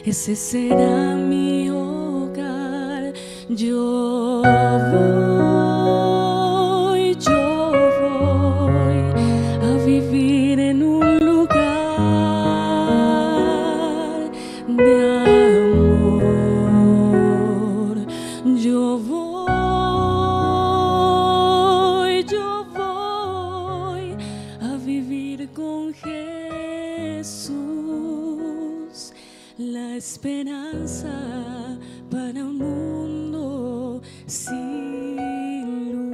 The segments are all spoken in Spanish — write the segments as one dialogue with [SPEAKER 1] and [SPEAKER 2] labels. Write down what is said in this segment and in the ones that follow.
[SPEAKER 1] ese será mi hogar. Yo voy a vivir en un lugar de amor. Yo voy a vivir con Jesús, la esperanza para un mundo sin luz.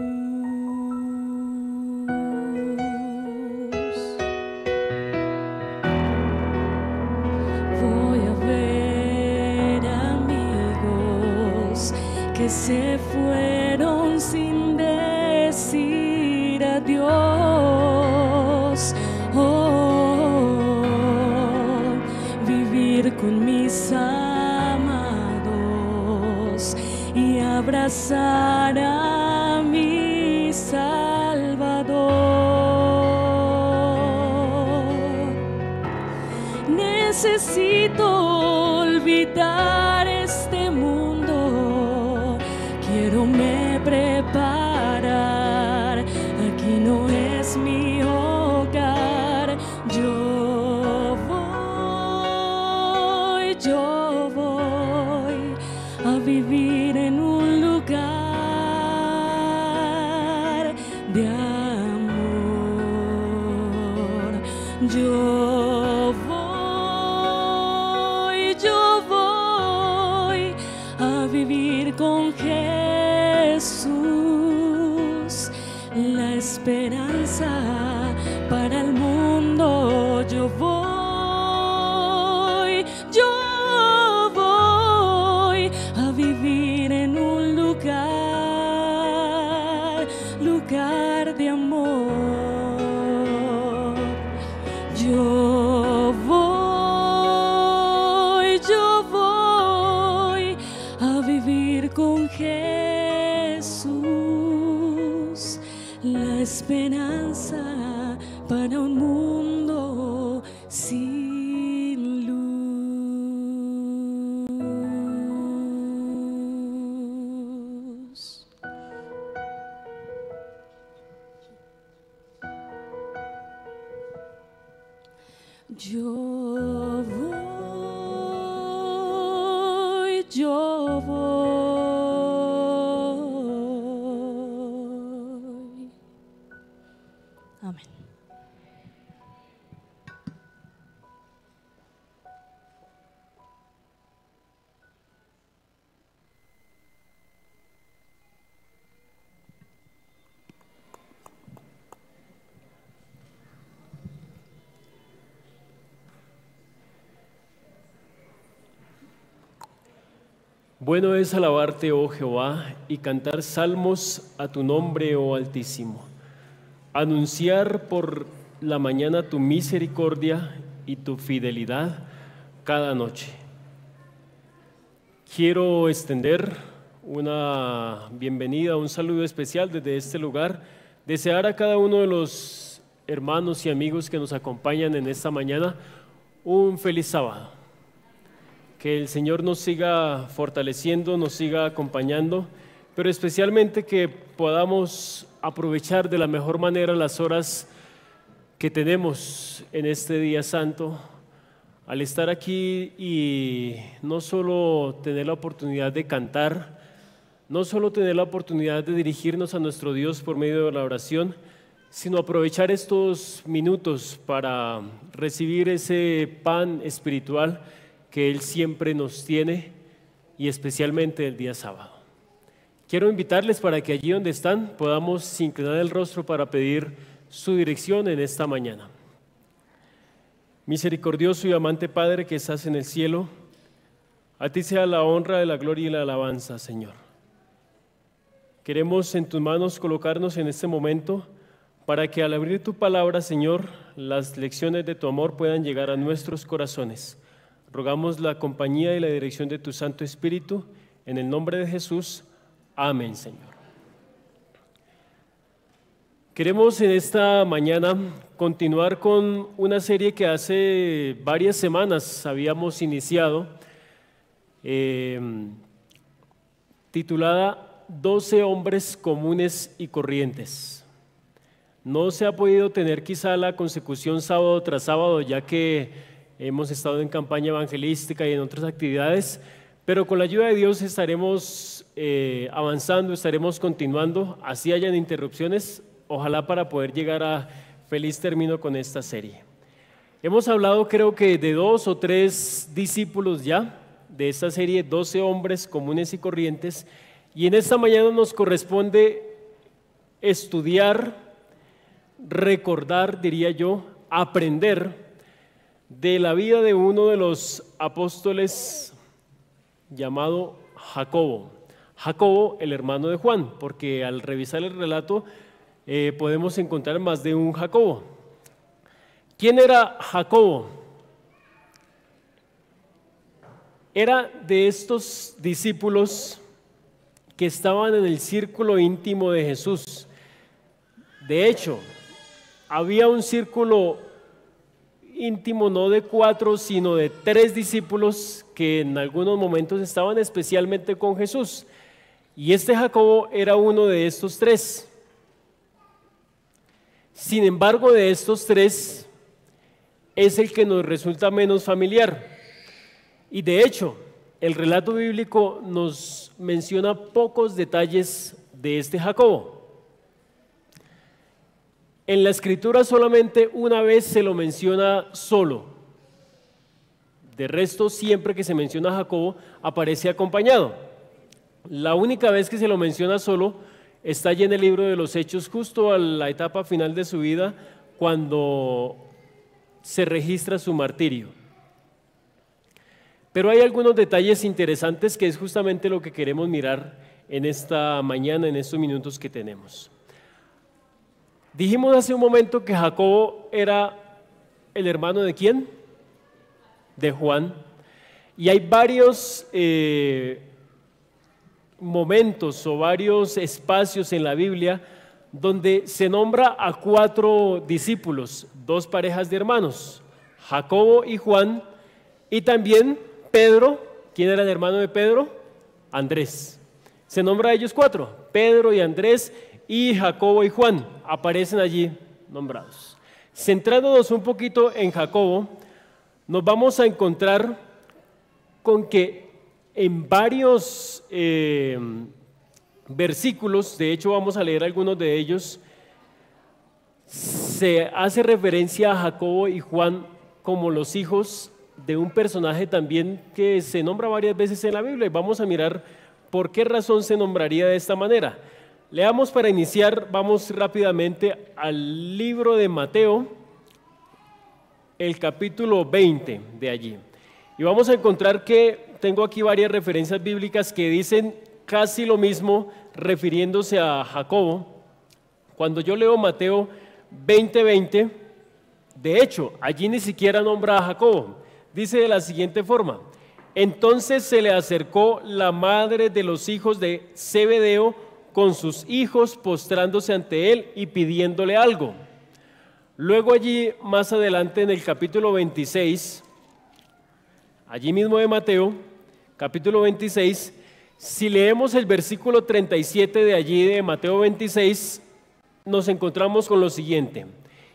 [SPEAKER 1] Voy a ver amigos que se fueron sin decir adiós. Vivir con mis amados y abrazar a mi Salvador. Necesito olvidar este mundo, quiero me preparar, aquí no es mi hogar. Yo voy a vivir en un lugar de amor. Yo voy a vivir con Jesús, la esperanza para el mundo. Yo voy a vivir en un lugar de amor. Yo voy a vivir con Jesús, la esperanza para un mundo sin luz. Yo voy. Amén.
[SPEAKER 2] Bueno es alabarte, oh Jehová, y cantar salmos a tu nombre, oh Altísimo. Anunciar por la mañana tu misericordia y tu fidelidad cada noche. Quiero extender una bienvenida, un saludo especial desde este lugar, desear a cada uno de los hermanos y amigos que nos acompañan en esta mañana un feliz sábado. Que el Señor nos siga fortaleciendo, nos siga acompañando, pero especialmente que podamos aprovechar de la mejor manera las horas que tenemos en este día santo, al estar aquí y no solo tener la oportunidad de cantar, no solo tener la oportunidad de dirigirnos a nuestro Dios por medio de la oración, sino aprovechar estos minutos para recibir ese pan espiritual que Él siempre nos tiene, y especialmente el día sábado. Quiero invitarles para que allí donde están podamos inclinar el rostro para pedir su dirección en esta mañana. Misericordioso y amante Padre que estás en el cielo, a ti sea la honra, la gloria y la alabanza, Señor. Queremos en tus manos colocarnos en este momento para que al abrir tu palabra, Señor, las lecciones de tu amor puedan llegar a nuestros corazones. Rogamos la compañía y la dirección de tu Santo Espíritu, en el nombre de Jesús. Amén, Señor. Queremos en esta mañana continuar con una serie que hace varias semanas habíamos iniciado, titulada 12 hombres comunes y corrientes. No se ha podido tener quizá la consecución sábado tras sábado, ya que hemos estado en campaña evangelística y en otras actividades, pero con la ayuda de Dios estaremos avanzando, estaremos continuando, así hayan interrupciones, ojalá para poder llegar a feliz término con esta serie. Hemos hablado creo que de 2 o 3 discípulos ya, de esta serie 12 hombres comunes y corrientes, y en esta mañana nos corresponde estudiar, recordar, diría yo, aprender de la vida de uno de los apóstoles llamado Jacobo. Jacobo, el hermano de Juan, porque al revisar el relato podemos encontrar más de un Jacobo. ¿Quién era Jacobo? Era de estos discípulos que estaban en el círculo íntimo de Jesús. De hecho, había un círculo íntimo no de 4, sino de 3 discípulos que en algunos momentos estaban especialmente con Jesús. Y este Jacobo era uno de estos 3. Sin embargo, de estos 3 es el que nos resulta menos familiar. Y de hecho, el relato bíblico nos menciona pocos detalles de este Jacobo. En la Escritura solamente una vez se lo menciona solo. De resto, siempre que se menciona a Jacobo, aparece acompañado. La única vez que se lo menciona solo está allí en el libro de los Hechos, justo a la etapa final de su vida, cuando se registra su martirio. Pero hay algunos detalles interesantes que es justamente lo que queremos mirar en esta mañana, en estos minutos que tenemos. Dijimos hace un momento que Jacobo era el hermano ¿de quién? De Juan. Y hay varios momentos o varios espacios en la Biblia donde se nombra a 4 discípulos, 2 parejas de hermanos, Jacobo y Juan, y también Pedro. ¿Quién era el hermano de Pedro? Andrés. Se nombra a ellos 4, Pedro y Andrés, y Jacobo y Juan aparecen allí nombrados. Centrándonos un poquito en Jacobo, nos vamos a encontrar con que en varios versículos, de hecho vamos a leer algunos de ellos, se hace referencia a Jacobo y Juan como los hijos de un personaje también que se nombra varias veces en la Biblia, y vamos a mirar por qué razón se nombraría de esta manera. Leamos para iniciar, vamos rápidamente al libro de Mateo, el capítulo 20 de allí. Y vamos a encontrar que tengo aquí varias referencias bíblicas que dicen casi lo mismo refiriéndose a Jacobo. Cuando yo leo Mateo 20:20, de hecho, allí ni siquiera nombra a Jacobo. Dice de la siguiente forma: entonces se le acercó la madre de los hijos de Zebedeo con sus hijos, postrándose ante él y pidiéndole algo. Luego allí, más adelante en el capítulo 26, allí mismo de Mateo, capítulo 26, si leemos el versículo 37 de allí de Mateo 26, nos encontramos con lo siguiente: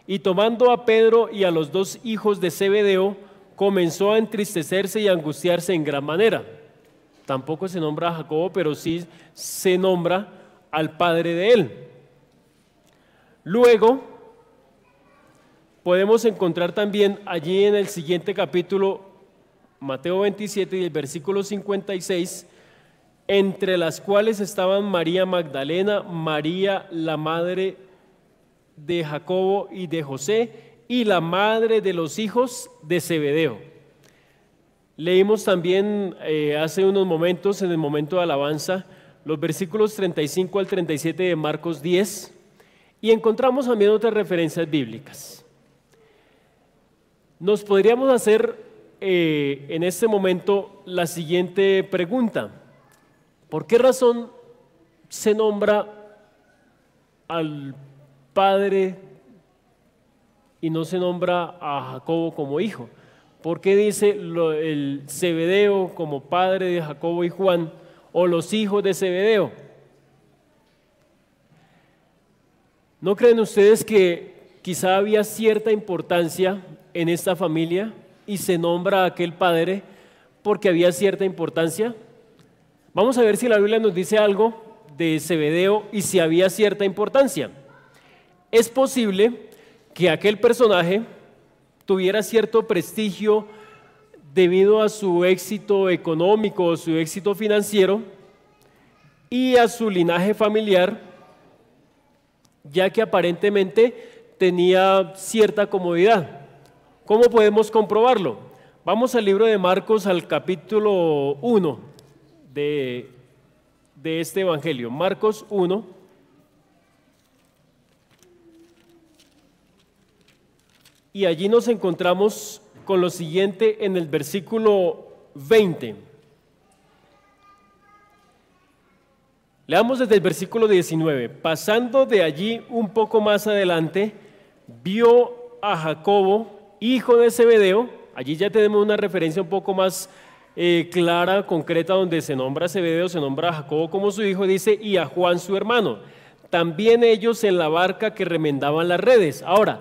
[SPEAKER 2] y tomando a Pedro y a los 2 hijos de Zebedeo, comenzó a entristecerse y a angustiarse en gran manera. Tampoco se nombra a Jacobo, pero sí se nombra al padre de él. Luego podemos encontrar también allí en el siguiente capítulo, Mateo 27 y el versículo 56, entre las cuales estaban María Magdalena, María la madre de Jacobo y de José, y la madre de los hijos de Zebedeo. Leímos también hace unos momentos, en el momento de alabanza, los versículos 35 al 37 de Marcos 10, y encontramos también otras referencias bíblicas. Nos podríamos hacer en este momento la siguiente pregunta: ¿por qué razón se nombra al padre y no se nombra a Jacobo como hijo? ¿Por qué dice el Zebedeo como padre de Jacobo y Juan o los hijos de Zebedeo? ¿No creen ustedes que quizá había cierta importancia en esta familia y se nombra a aquel padre porque había cierta importancia? Vamos a ver si la Biblia nos dice algo de Zebedeo y si había cierta importancia. Es posible que aquel personaje tuviera cierto prestigio debido a su éxito económico o su éxito financiero y a su linaje familiar, ya que aparentemente tenía cierta comodidad. ¿Cómo podemos comprobarlo? Vamos al libro de Marcos, al capítulo 1 de este evangelio. Marcos 1. Y allí nos encontramos con lo siguiente en el versículo 20. Leamos desde el versículo 19. Pasando de allí un poco más adelante, vio a Jacobo, hijo de Zebedeo. Allí ya tenemos una referencia un poco más clara, concreta, donde se nombra a Zebedeo, se nombra a Jacobo como su hijo, dice, y a Juan su hermano. También ellos en la barca que remendaban las redes. Ahora,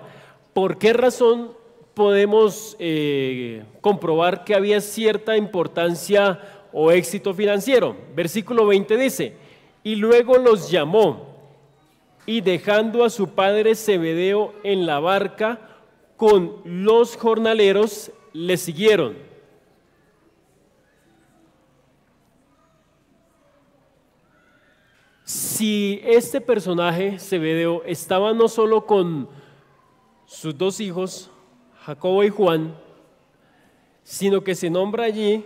[SPEAKER 2] ¿por qué razón podemos comprobar que había cierta importancia o éxito financiero? Versículo 20 dice, y luego los llamó, y dejando a su padre Zebedeo en la barca con los jornaleros, le siguieron. Si este personaje, Zebedeo, estaba no solo con sus dos hijos, Jacobo y Juan, sino que se nombra allí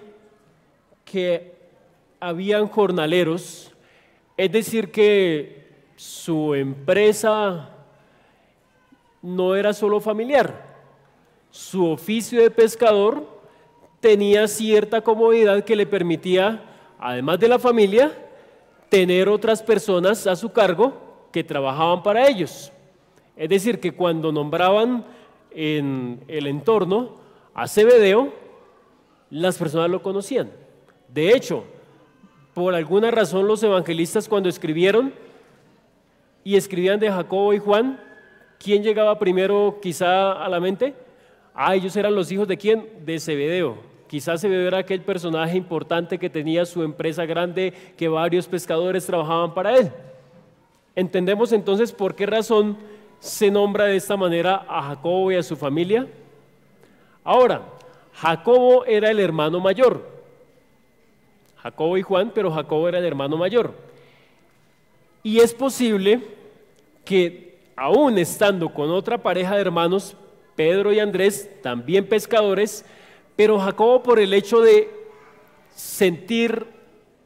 [SPEAKER 2] que habían jornaleros, es decir que su empresa no era solo familiar, su oficio de pescador tenía cierta comodidad que le permitía, además de la familia, tener otras personas a su cargo que trabajaban para ellos. Es decir, que cuando nombraban en el entorno a Zebedeo, las personas lo conocían. De hecho, por alguna razón los evangelistas cuando escribieron y escribían de Jacobo y Juan, ¿quién llegaba primero quizá a la mente? Ellos eran los hijos de ¿quién? De Zebedeo. Quizás Zebedeo era aquel personaje importante que tenía su empresa grande, que varios pescadores trabajaban para él. Entendemos entonces por qué razón se nombra de esta manera a Jacobo y a su familia. Ahora, Jacobo era el hermano mayor. Jacobo y Juan, pero Jacobo era el hermano mayor. Y es posible que aún estando con otra pareja de hermanos, Pedro y Andrés, también pescadores, pero Jacobo, por el hecho de sentir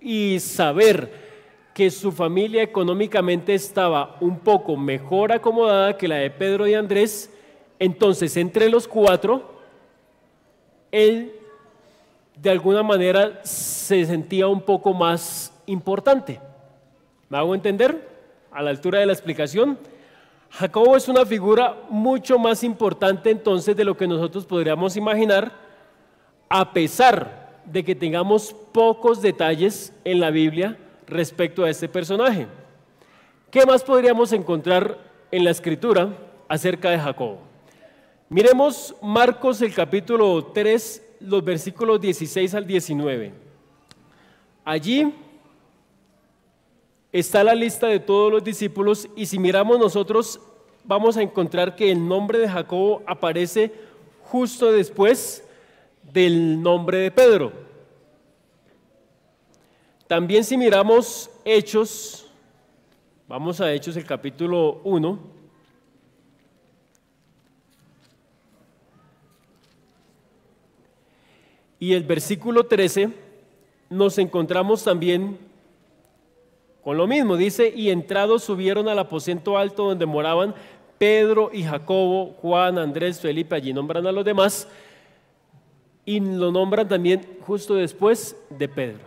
[SPEAKER 2] y saber que su familia económicamente estaba un poco mejor acomodada que la de Pedro y Andrés, entonces entre los cuatro, él de alguna manera se sentía un poco más importante. ¿Me hago entender? A la altura de la explicación, Jacobo es una figura mucho más importante entonces de lo que nosotros podríamos imaginar, a pesar de que tengamos pocos detalles en la Biblia respecto a este personaje. ¿Qué más podríamos encontrar en la Escritura acerca de Jacobo? Miremos Marcos el capítulo 3, los versículos 16 al 19. Allí está la lista de todos los discípulos y si miramos nosotros vamos a encontrar que el nombre de Jacobo aparece justo después del nombre de Pedro. También si miramos Hechos, vamos a Hechos el capítulo 1. Y el versículo 13 nos encontramos también con lo mismo. Dice, y entrados subieron al aposento alto donde moraban Pedro y Jacobo, Juan, Andrés, Felipe, allí nombran a los demás. Y lo nombran también justo después de Pedro.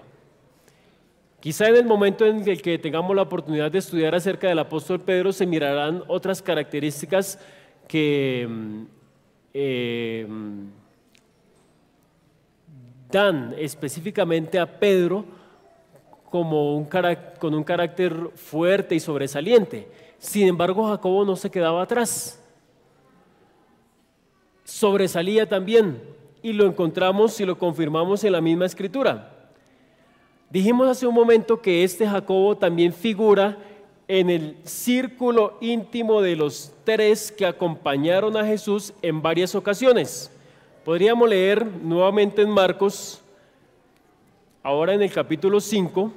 [SPEAKER 2] Quizá en el momento en el que tengamos la oportunidad de estudiar acerca del apóstol Pedro se mirarán otras características que dan específicamente a Pedro como con un carácter fuerte y sobresaliente. Sin embargo, Jacobo no se quedaba atrás. Sobresalía también, y lo encontramos y lo confirmamos en la misma escritura. Dijimos hace un momento que este Jacobo también figura en el círculo íntimo de los 3 que acompañaron a Jesús en varias ocasiones. Podríamos leer nuevamente en Marcos, ahora en el capítulo 5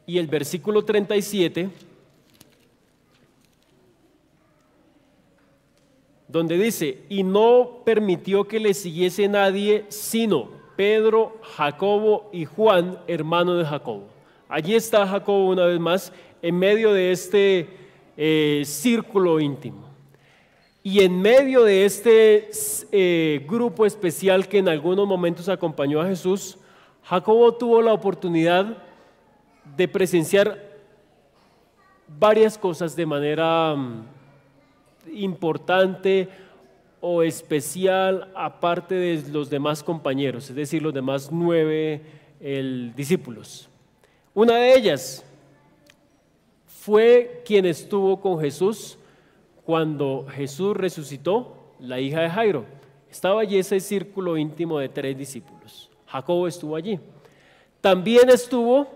[SPEAKER 2] y el versículo 37, donde dice: y no permitió que le siguiese nadie sino Pedro, Jacobo y Juan, hermano de Jacobo. Allí está Jacobo una vez más en medio de este círculo íntimo. Y en medio de este grupo especial que en algunos momentos acompañó a Jesús, Jacobo tuvo la oportunidad de presenciar varias cosas de manera importante o especial, aparte de los demás compañeros, es decir, los demás 9 discípulos. Una de ellas fue quien estuvo con Jesús cuando Jesús resucitó la hija de Jairo. Estaba allí ese círculo íntimo de 3 discípulos. Jacobo estuvo allí. También estuvo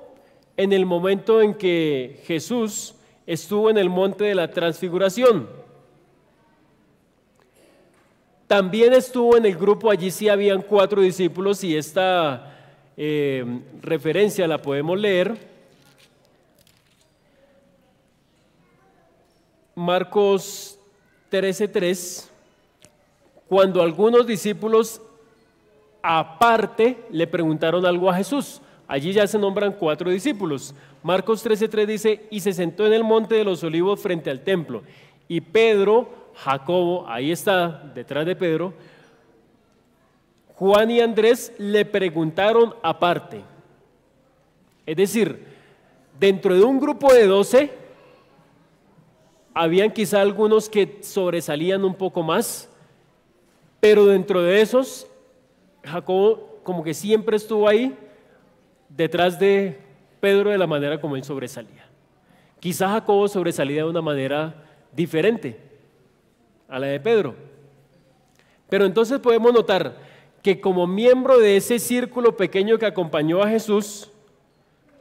[SPEAKER 2] en el momento en que Jesús estuvo en el monte de la transfiguración. También estuvo en el grupo, allí sí habían 4 discípulos, y esta referencia la podemos leer. Marcos 13:3, cuando algunos discípulos aparte le preguntaron algo a Jesús. Allí ya se nombran 4 discípulos. Marcos 13:3 dice: y se sentó en el monte de los olivos frente al templo, y Pedro, Jacobo, ahí está detrás de Pedro, Juan y Andrés le preguntaron aparte. Es decir, dentro de un grupo de 12 habían quizá algunos que sobresalían un poco más, pero dentro de esos Jacobo como que siempre estuvo ahí detrás de Pedro de la manera como él sobresalía. Quizá Jacobo sobresalía de una manera diferente a la de Pedro. Pero entonces podemos notar que como miembro de ese círculo pequeño que acompañó a Jesús,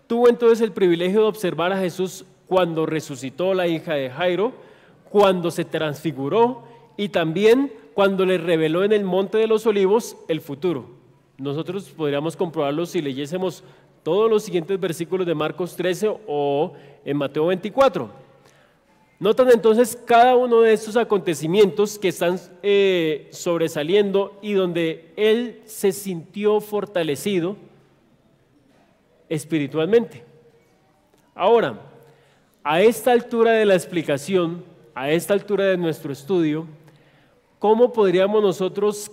[SPEAKER 2] tuvo entonces el privilegio de observar a Jesús cuando resucitó la hija de Jairo, cuando se transfiguró y también cuando le reveló en el monte de los olivos el futuro. Nosotros podríamos comprobarlo si leyésemos todos los siguientes versículos de Marcos 13 o en Mateo 24. Notan entonces cada uno de estos acontecimientos que están sobresaliendo y donde él se sintió fortalecido espiritualmente. Ahora, a esta altura de la explicación, a esta altura de nuestro estudio, ¿cómo podríamos nosotros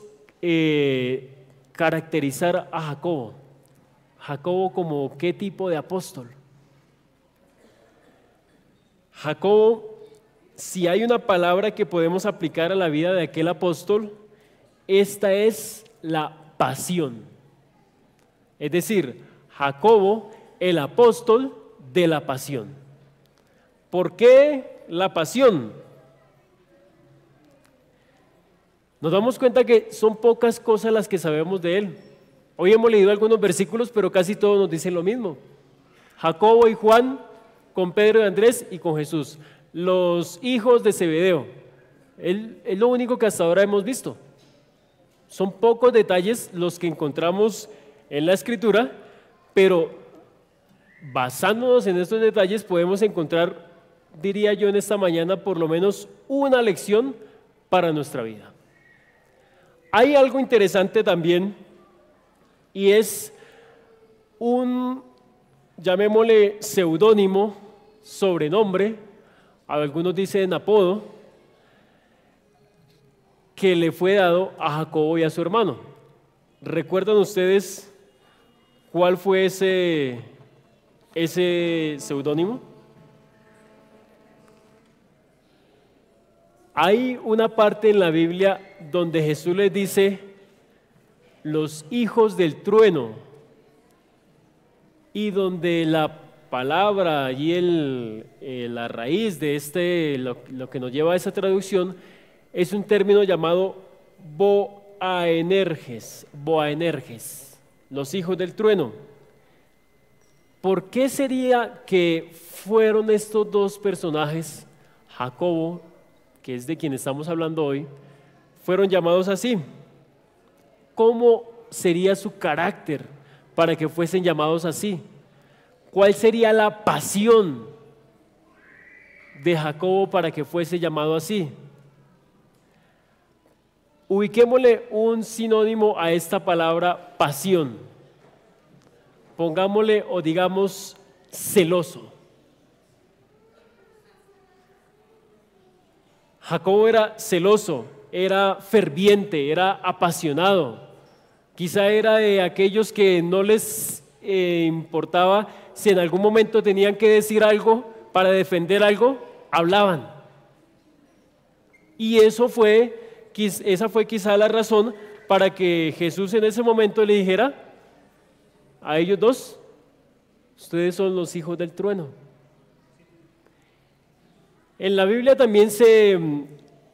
[SPEAKER 2] caracterizar a Jacobo? Jacobo como ¿qué tipo de apóstol? Jacobo, si hay una palabra que podemos aplicar a la vida de aquel apóstol, esta es la pasión. Es decir, Jacobo, el apóstol de la pasión. ¿Por qué la pasión? Nos damos cuenta que son pocas cosas las que sabemos de él. Hoy hemos leído algunos versículos, pero casi todos nos dicen lo mismo. Jacobo y Juan con Pedro y Andrés y con Jesús. Los hijos de Zebedeo. Es lo único que hasta ahora hemos visto. Son pocos detalles los que encontramos en la Escritura, pero basándonos en estos detalles podemos encontrar, diría yo en esta mañana, por lo menos una lección para nuestra vida. Hay algo interesante también y es un, llamémosle seudónimo, sobrenombre, algunos dicen apodo, que le fue dado a Jacobo y a su hermano. ¿Recuerdan ustedes cuál fue ese seudónimo? Hay una parte en la Biblia donde Jesús les dice los hijos del trueno, y donde la palabra y la raíz de lo que nos lleva a esa traducción es un término llamado Boanerges, los hijos del trueno. ¿Por qué sería que fueron estos dos personajes, Jacobo, que es de quien estamos hablando hoy, fueron llamados así? ¿Cómo sería su carácter para que fuesen llamados así? ¿Cuál sería la pasión de Jacobo para que fuese llamado así? Ubiquémosle un sinónimo a esta palabra pasión. Pongámosle o digamos celoso. Jacobo era celoso, era ferviente, era apasionado. Quizá era de aquellos que no les importaba si en algún momento tenían que decir algo para defender algo, hablaban. Y esa fue quizá la razón para que Jesús en ese momento le dijera a ellos dos: ustedes son los hijos del trueno. En la Biblia también se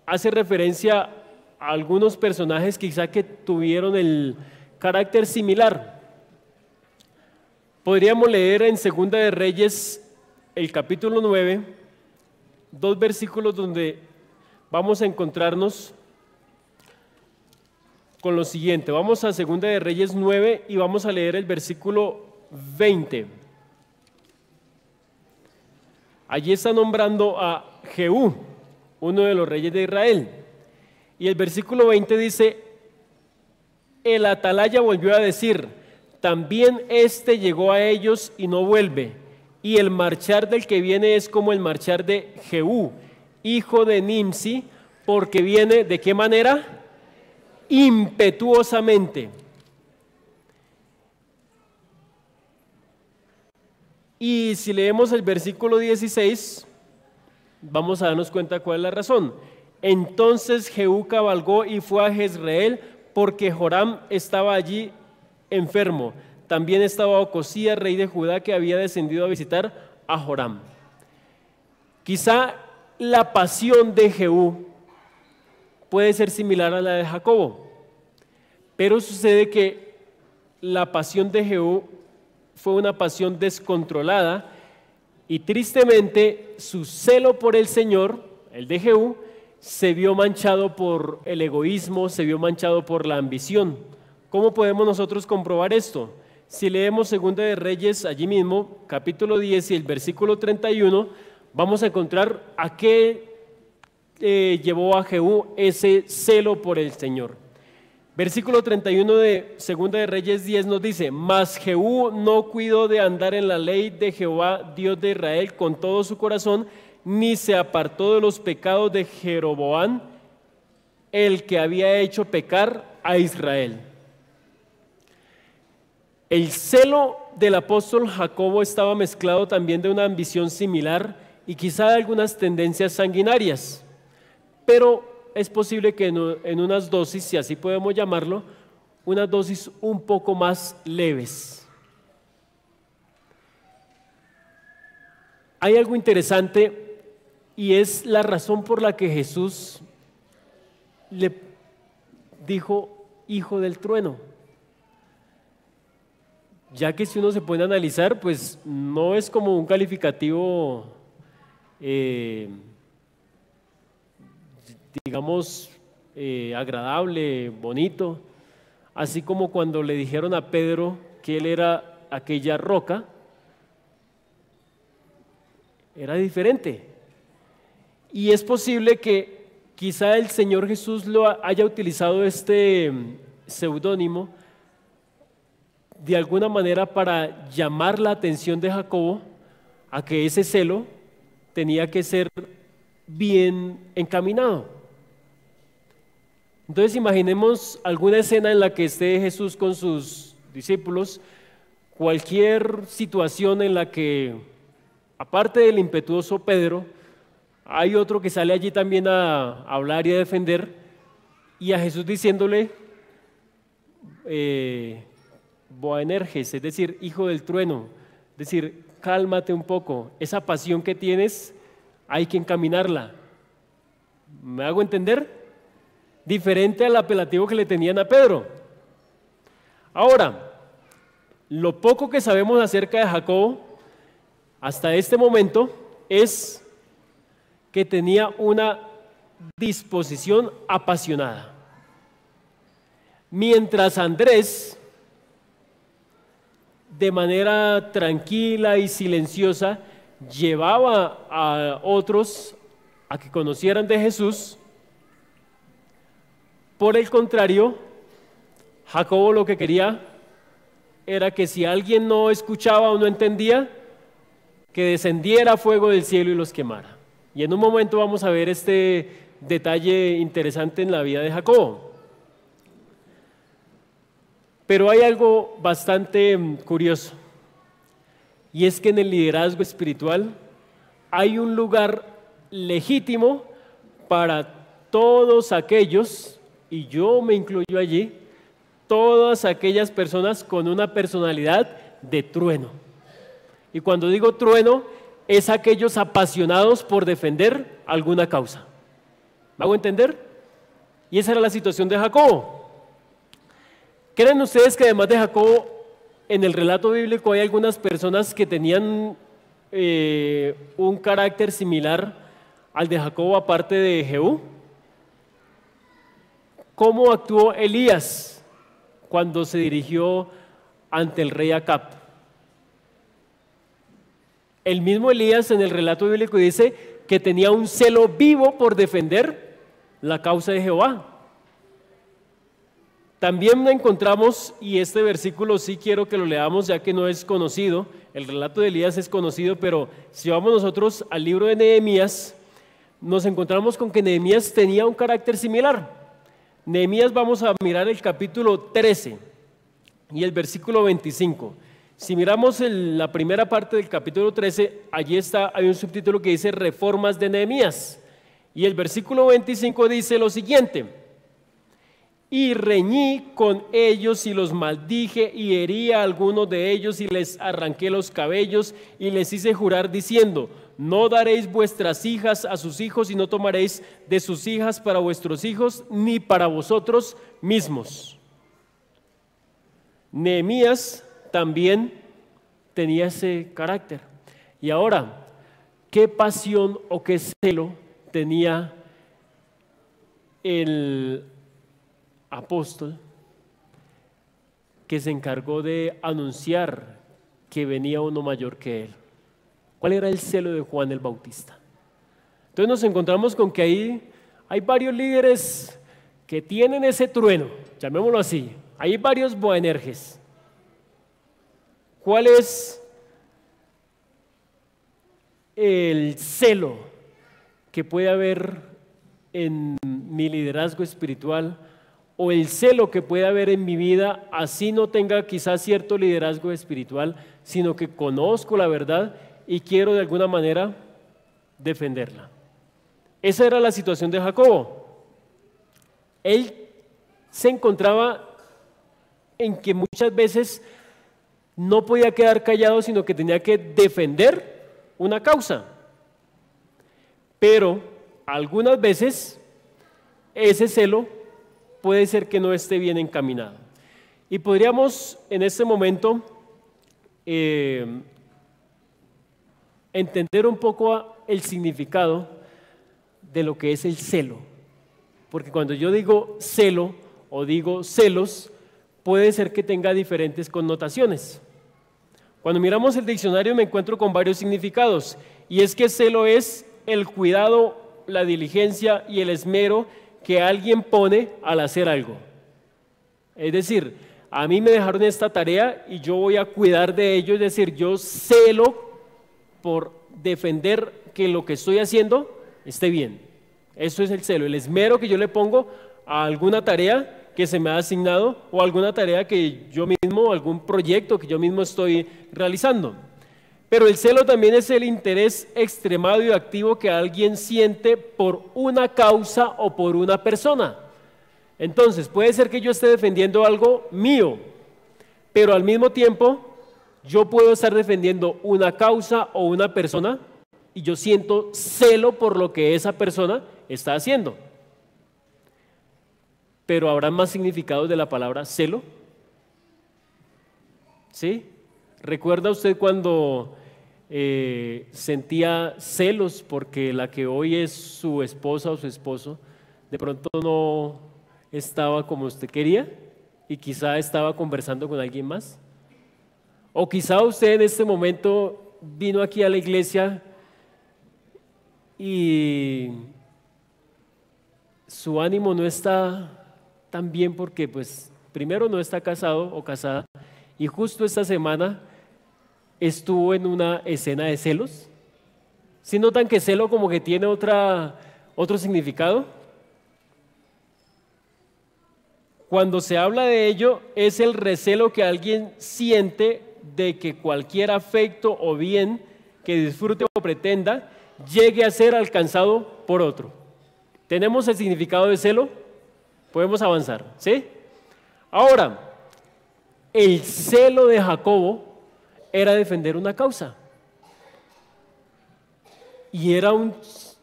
[SPEAKER 2] hace referencia a algunos personajes quizá que tuvieron el carácter similar. Podríamos leer en Segunda de Reyes el capítulo 9, 2 versículos donde vamos a encontrarnos con lo siguiente. Vamos a Segunda de Reyes 9 y vamos a leer el versículo 20. Allí está nombrando a Jehú, uno de los reyes de Israel. Y el versículo 20 dice: el atalaya volvió a decir: también este llegó a ellos y no vuelve, y el marchar del que viene es como el marchar de Jehú, hijo de Nimsi, porque viene, ¿de qué manera? Impetuosamente. Y si leemos el versículo 16, vamos a darnos cuenta cuál es la razón. Entonces Jehú cabalgó y fue a Jezreel, porque Joram estaba allí enfermo. También estaba Ocosías, rey de Judá, que había descendido a visitar a Joram. Quizá la pasión de Jehú puede ser similar a la de Jacobo, pero sucede que la pasión de Jehú fue una pasión descontrolada y tristemente su celo por el Señor, el de Jehú, se vio manchado por el egoísmo, se vio manchado por la ambición. ¿Cómo podemos nosotros comprobar esto? Si leemos Segunda de Reyes, allí mismo, capítulo 10 y el versículo 31, vamos a encontrar a qué llevó a Jehú ese celo por el Señor. Versículo 31 de Segunda de Reyes 10 nos dice: mas Jehú no cuidó de andar en la ley de Jehová, Dios de Israel, con todo su corazón, ni se apartó de los pecados de Jeroboam, el que había hecho pecar a Israel. El celo del apóstol Jacobo estaba mezclado también de una ambición similar y quizá de algunas tendencias sanguinarias, pero es posible que en unas dosis, si así podemos llamarlo, unas dosis un poco más leves. Hay algo interesante y es la razón por la que Jesús le dijo hijo del trueno. Ya que si uno se pone a analizar, pues no es como un calificativo, digamos, agradable, bonito, así como cuando le dijeron a Pedro que él era aquella roca, era diferente. Y es posible que quizá el Señor Jesús lo haya utilizado este seudónimo de alguna manera para llamar la atención de Jacobo a que ese celo tenía que ser bien encaminado. Entonces imaginemos alguna escena en la que esté Jesús con sus discípulos, cualquier situación en la que, aparte del impetuoso Pedro, hay otro que sale allí también a hablar y a defender, y a Jesús diciéndole: Boanerges, es decir, hijo del trueno, es decir, cálmate un poco, esa pasión que tienes hay que encaminarla. ¿Me hago entender? Diferente al apelativo que le tenían a Pedro. Ahora, lo poco que sabemos acerca de Jacobo hasta este momento es que tenía una disposición apasionada. Mientras Andrés, de manera tranquila y silenciosa, llevaba a otros a que conocieran de Jesús, por el contrario, Jacobo lo que quería era que si alguien no escuchaba o no entendía, que descendiera fuego del cielo y los quemara. Y en un momento vamos a ver este detalle interesante en la vida de Jacobo. Pero hay algo bastante curioso, y es que en el liderazgo espiritual hay un lugar legítimo para todos aquellos, y yo me incluyo allí, todas aquellas personas con una personalidad de trueno. Y cuando digo trueno, es aquellos apasionados por defender alguna causa. ¿Me hago entender? Y esa era la situación de Jacobo. ¿Creen ustedes que además de Jacobo, en el relato bíblico hay algunas personas que tenían un carácter similar al de Jacobo aparte de Jehú? ¿Cómo actuó Elías cuando se dirigió ante el rey Acab? El mismo Elías en el relato bíblico dice que tenía un celo vivo por defender la causa de Jehová. También encontramos, y este versículo sí quiero que lo leamos ya que no es conocido, el relato de Elías es conocido, pero si vamos nosotros al libro de Nehemías, nos encontramos con que Nehemías tenía un carácter similar. Nehemías, vamos a mirar el capítulo 13 y el versículo 25. Si miramos la primera parte del capítulo 13, allí hay un subtítulo que dice Reformas de Nehemías. Y el versículo 25 dice lo siguiente: y reñí con ellos y los maldije y herí a algunos de ellos y les arranqué los cabellos y les hice jurar diciendo: no daréis vuestras hijas a sus hijos y no tomaréis de sus hijas para vuestros hijos ni para vosotros mismos. Nehemías también tenía ese carácter. Y ahora, ¿qué pasión o qué celo tenía el apóstol que se encargó de anunciar que venía uno mayor que él? ¿Cuál era el celo de Juan el Bautista? Entonces nos encontramos con que ahí hay varios líderes que tienen ese trueno, llamémoslo así. Hay varios Boanerges. ¿Cuál es el celo que puede haber en mi liderazgo espiritual, o el celo que puede haber en mi vida, así no tenga quizás cierto liderazgo espiritual, sino que conozco la verdad y quiero de alguna manera defenderla? Esa era la situación de Jacobo. Él se encontraba en que muchas veces no podía quedar callado, sino que tenía que defender una causa. Pero algunas veces ese celo puede ser que no esté bien encaminado. Y podríamos en este momento entender un poco el significado de lo que es el celo. Porque cuando yo digo celo o digo celos, puede ser que tenga diferentes connotaciones. Cuando miramos el diccionario me encuentro con varios significados, y es que celo es el cuidado, la diligencia y el esmero que alguien pone al hacer algo. Es decir, a mí me dejaron esta tarea y yo voy a cuidar de ello, es decir, yo celo por defender que lo que estoy haciendo esté bien. Eso es el celo, el esmero que yo le pongo a alguna tarea que se me ha asignado o alguna tarea que yo mismo, algún proyecto que yo mismo estoy realizando. Pero el celo también es el interés extremado y activo que alguien siente por una causa o por una persona. Entonces, puede ser que yo esté defendiendo algo mío, pero al mismo tiempo yo puedo estar defendiendo una causa o una persona y yo siento celo por lo que esa persona está haciendo. Pero ¿habrá más significados de la palabra celo? ¿Sí? ¿Recuerda usted cuando sentía celos porque la que hoy es su esposa o su esposo de pronto no estaba como usted quería y quizá estaba conversando con alguien más? O quizá usted en este momento vino aquí a la iglesia y su ánimo no está tan bien porque pues primero no está casado o casada y justo esta semana estuvo en una escena de celos. ¿Sí notan que celo como que tiene otro significado? Cuando se habla de ello es el recelo que alguien siente de que cualquier afecto o bien que disfrute o pretenda llegue a ser alcanzado por otro. ¿Tenemos el significado de celo? Podemos avanzar, ¿sí? Ahora, el celo de Jacobo era defender una causa. Y era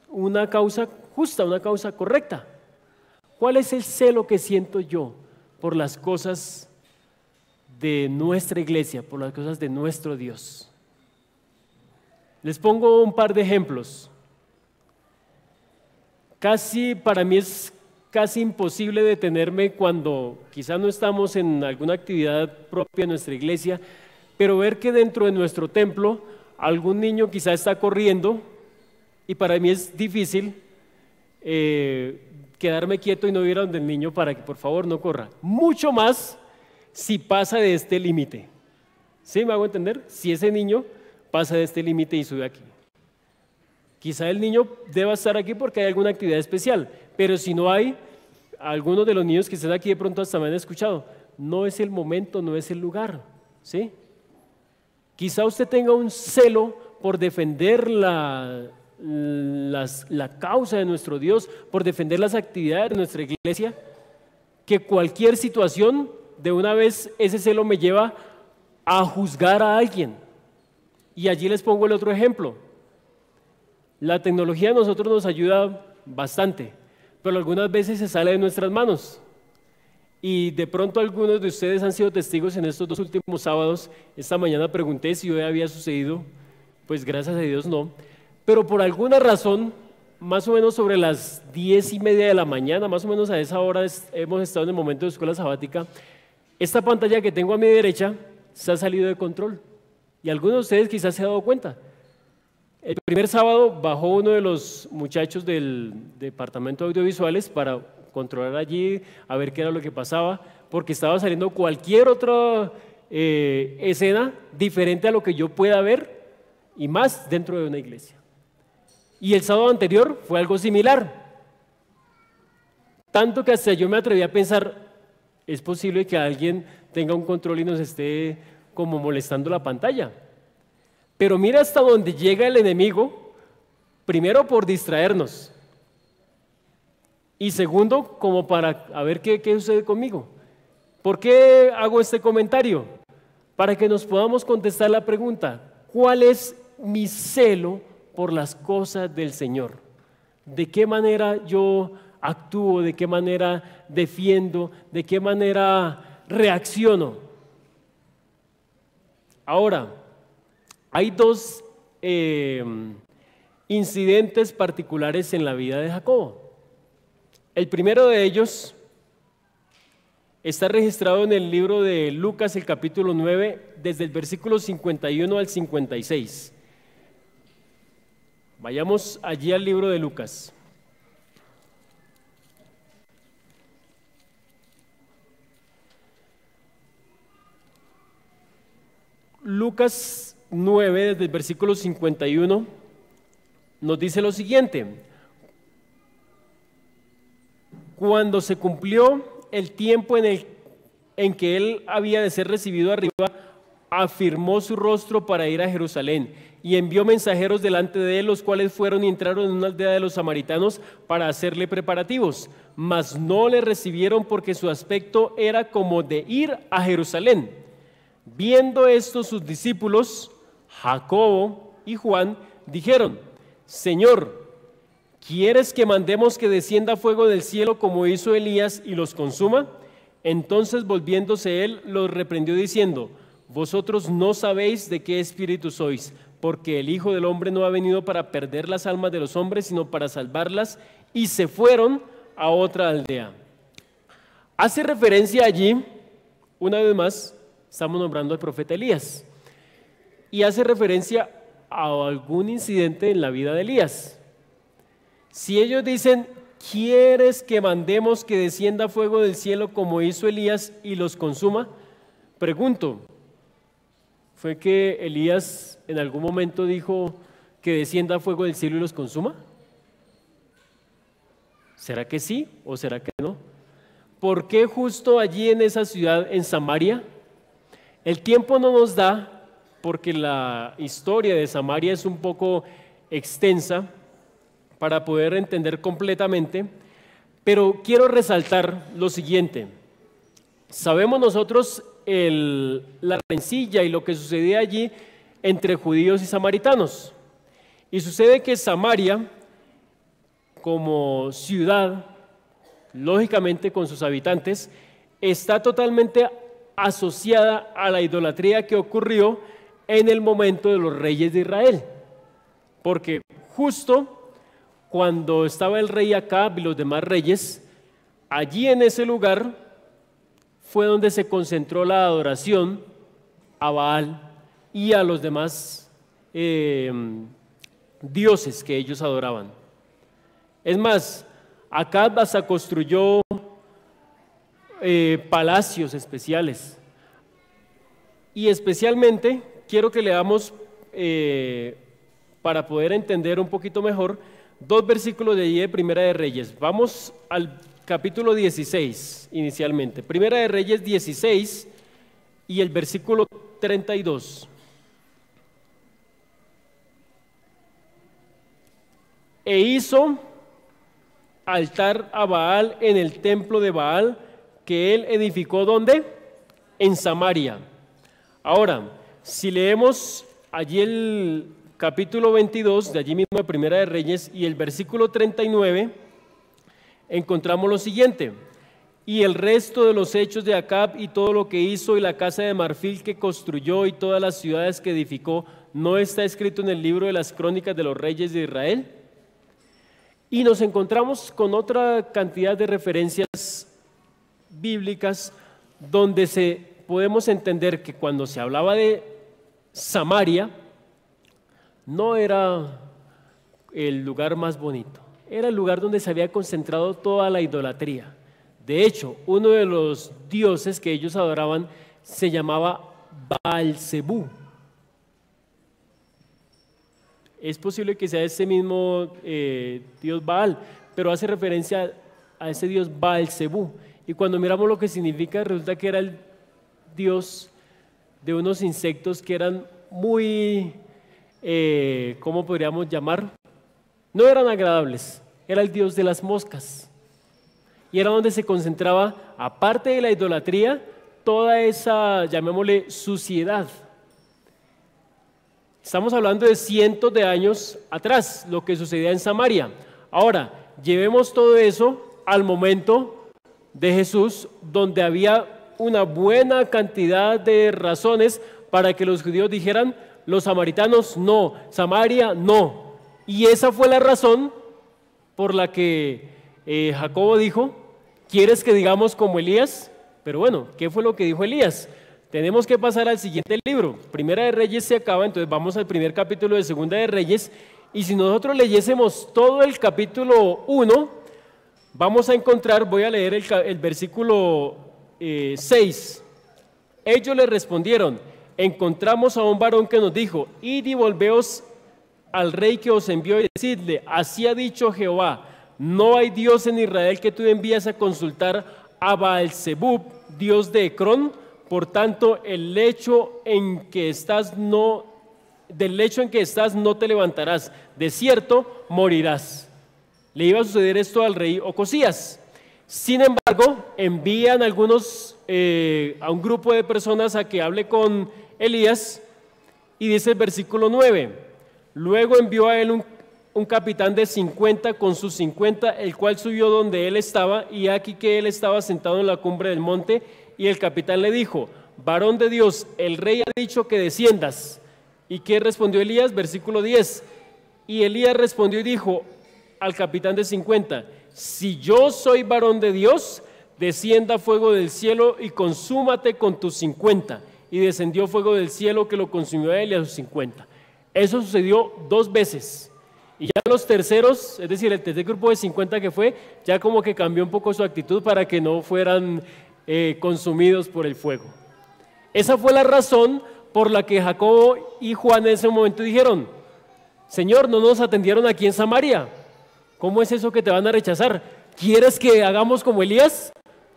[SPEAKER 2] una causa justa, una causa correcta. ¿Cuál es el celo que siento yo por las cosas de nuestra iglesia, por las cosas de nuestro Dios? Les pongo un par de ejemplos. Para mí es casi imposible detenerme cuando quizá no estamos en alguna actividad propia de nuestra iglesia, pero ver que dentro de nuestro templo algún niño quizá está corriendo y para mí es difícil quedarme quieto y no ir a donde el niño para que por favor no corra. Mucho más si pasa de este límite. ¿Sí me hago entender? Si ese niño pasa de este límite y sube aquí. Quizá el niño deba estar aquí porque hay alguna actividad especial, pero si no hay, algunos de los niños que están aquí de pronto hasta me han escuchado, no es el momento, no es el lugar, ¿sí? Quizá usted tenga un celo por defender la causa de nuestro Dios, por defender las actividades de nuestra iglesia, que cualquier situación, de una vez ese celo me lleva a juzgar a alguien. Y allí les pongo el otro ejemplo. La tecnología a nosotros nos ayuda bastante, pero algunas veces se sale de nuestras manos. Y de pronto algunos de ustedes han sido testigos en estos 2 últimos sábados. Esta mañana pregunté si hoy había sucedido, pues gracias a Dios no. Pero por alguna razón, más o menos sobre las 10:30 de la mañana, más o menos a esa hora hemos estado en el momento de escuela sabática, esta pantalla que tengo a mi derecha se ha salido de control. Y algunos de ustedes quizás se han dado cuenta. El primer sábado bajó uno de los muchachos del departamento de audiovisuales para controlar allí, a ver qué era lo que pasaba, porque estaba saliendo cualquier otra escena diferente a lo que yo pueda ver y más dentro de una iglesia. Y el sábado anterior fue algo similar. Tanto que hasta yo me atreví a pensar, es posible que alguien tenga un control y nos esté como molestando la pantalla. Pero mira hasta dónde llega el enemigo, primero por distraernos y segundo como para a ver qué sucede conmigo. ¿Por qué hago este comentario? Para que nos podamos contestar la pregunta, ¿cuál es mi celo por las cosas del Señor? ¿De qué manera yo actúo? ¿De qué manera defiendo? ¿De qué manera reacciono? Ahora, hay 2 incidentes particulares en la vida de Jacobo. El primero de ellos está registrado en el libro de Lucas, el capítulo 9, desde el versículo 51 al 56. Vayamos allí al libro de Lucas. Lucas 9, desde el versículo 51, nos dice lo siguiente: cuando se cumplió el tiempo en que él había de ser recibido arriba, afirmó su rostro para ir a Jerusalén y envió mensajeros delante de él, los cuales fueron y entraron en una aldea de los samaritanos para hacerle preparativos, mas no le recibieron porque su aspecto era como de ir a Jerusalén. Viendo esto, sus discípulos, Jacobo y Juan, dijeron: Señor, ¿quieres que mandemos que descienda fuego del cielo como hizo Elías y los consuma? Entonces, volviéndose él, los reprendió diciendo: Vosotros no sabéis de qué espíritu sois, porque el Hijo del Hombre no ha venido para perder las almas de los hombres, sino para salvarlas. Y se fueron a otra aldea. Hace referencia allí, una vez más, estamos nombrando al profeta Elías, y hace referencia a algún incidente en la vida de Elías. Si ellos dicen: ¿quieres que mandemos que descienda fuego del cielo como hizo Elías y los consuma? Pregunto, ¿fue que Elías en algún momento dijo que descienda fuego del cielo y los consuma? ¿Será que sí o será que no? ¿Por qué justo allí en esa ciudad, en Samaria? El tiempo no nos da, porque la historia de Samaria es un poco extensa para poder entender completamente, pero quiero resaltar lo siguiente. Sabemos nosotros la rencilla y lo que sucedía allí entre judíos y samaritanos. Y sucede que Samaria, como ciudad, lógicamente con sus habitantes, está totalmente asociada a la idolatría que ocurrió en el momento de los reyes de Israel. Porque justo cuando estaba el rey Acab y los demás reyes, allí en ese lugar fue donde se concentró la adoración a Baal y a los demás dioses que ellos adoraban. Es más, Acab hasta construyó palacios especiales. Y especialmente quiero que leamos, para poder entender un poquito mejor, 2 versículos de allí de Primera de Reyes. Vamos al capítulo 16 inicialmente. Primera de Reyes 16 y el versículo 32. E hizo altar a Baal en el templo de Baal que él edificó, ¿dónde? En Samaria. Ahora, si leemos allí el capítulo 22, de allí mismo de Primera de Reyes, y el versículo 39, encontramos lo siguiente: y el resto de los hechos de Acab y todo lo que hizo y la casa de marfil que construyó y todas las ciudades que edificó, ¿no está escrito en el libro de las crónicas de los reyes de Israel? Y nos encontramos con otra cantidad de referencias bíblicas donde podemos entender que cuando se hablaba de Samaria, no era el lugar más bonito, era el lugar donde se había concentrado toda la idolatría. De hecho, uno de los dioses que ellos adoraban se llamaba Baal-zebú. Es posible que sea ese mismo dios Baal, pero hace referencia a ese dios Baal-zebú. Y cuando miramos lo que significa, resulta que era el dios de unos insectos que eran muy, ¿cómo podríamos llamar? No eran agradables, era el dios de las moscas. Y era donde se concentraba, aparte de la idolatría, toda esa, llamémosle, suciedad. Estamos hablando de cientos de años atrás, lo que sucedía en Samaria. Ahora, llevemos todo eso al momento de Jesús, donde había una buena cantidad de razones para que los judíos dijeran: los samaritanos no, Samaria no. Y esa fue la razón por la que Jacobo dijo: ¿quieres que digamos como Elías? Pero bueno, ¿qué fue lo que dijo Elías? Tenemos que pasar al siguiente libro. Primera de Reyes se acaba, entonces vamos al primer capítulo de Segunda de Reyes, y si nosotros leyésemos todo el capítulo 1, vamos a encontrar, voy a leer el versículo 6. Ellos le respondieron: encontramos a un varón que nos dijo: id y volveos al rey que os envió y decidle: así ha dicho Jehová, no hay Dios en Israel que tú envías a consultar a Baal-zebub, dios de Ecrón, Por tanto, del lecho en que estás no te levantarás, de cierto morirás. Le iba a suceder esto al rey Ocosías. Sin embargo, envían a un grupo de personas a que hable con Elías, y dice el versículo 9: luego envió a él un capitán de 50 con sus 50, el cual subió donde él estaba, y aquí que él estaba sentado en la cumbre del monte, y el capitán le dijo: varón de Dios, el rey ha dicho que desciendas. ¿Y qué respondió Elías? Versículo 10: y Elías respondió y dijo al capitán de 50: si yo soy varón de Dios, descienda fuego del cielo y consúmate con tus 50. Y descendió fuego del cielo que lo consumió a él y a sus 50. Eso sucedió 2 veces. Y ya los terceros, es decir, el tercer grupo de 50 que fue, ya como que cambió un poco su actitud para que no fueran consumidos por el fuego. Esa fue la razón por la que Jacobo y Juan en ese momento dijeron: Señor, no nos atendieron aquí en Samaria. ¿Cómo es eso que te van a rechazar? ¿Quieres que hagamos como Elías?